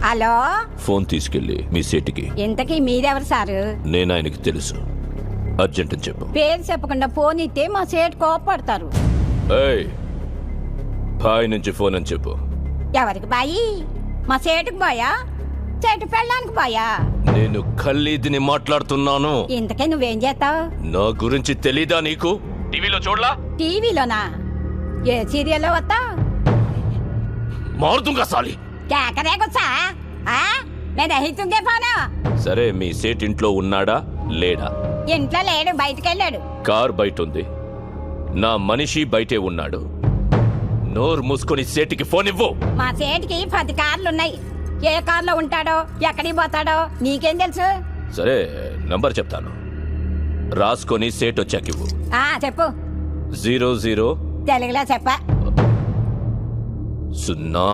Hello, phone తీసుకెళ్ళి మీ సేటికి. ఇంతకీ మీరెవరు సారు? నేను ఆయనకి తెలుసు. అర్జెంట్ అని చెప్పు. పేరు చెప్పకుండా ఫోన్ ఇస్తే మా సేటు కోపడతారు. ఏయ్, బాయ్ నుంచి ఫోన్ అని చెప్పు. ఎవరికి బాయి? మా సేటుకు బాయా, చెట్టు పెళ్ళడానికి బాయా? నేను ఖల్లీదిని మాట్లాడుతున్నాను. ఇంతకే నువ్వేం చేస్తావు? నా గురించి తెలీదా నీకు? టీవీలో చూడలా? టీవీలోనా? ఏ సీరియల్లో వస్తా? మారుతుంగా సాలి. కేకరే గుచ్చా? నేను అహితుంగే ఫోను. సరే, మీ సేట్ ఇంట్లో ఉన్నాడా లేడా? ఇంట్లో లేడు, బయటకెళ్ళాడు. కార్ బయట ఉంది, నా మనిషి బయటే ఉన్నాడు. నోరు మూసుకొని సేటికి ఫోన్ ఇవ్వు. మా సేటికి 10 కార్లున్నాయి. ఏ కార్లో ఉంటాడో, ఎక్కడికి పోతాడో నీకేం తెలుసు? సరే, నంబర్ చెప్తాను, రాసుకొని సేట్ వచ్చాకివ్వు. చెప్పు. 00 తెలుగులో చెప్ప. 0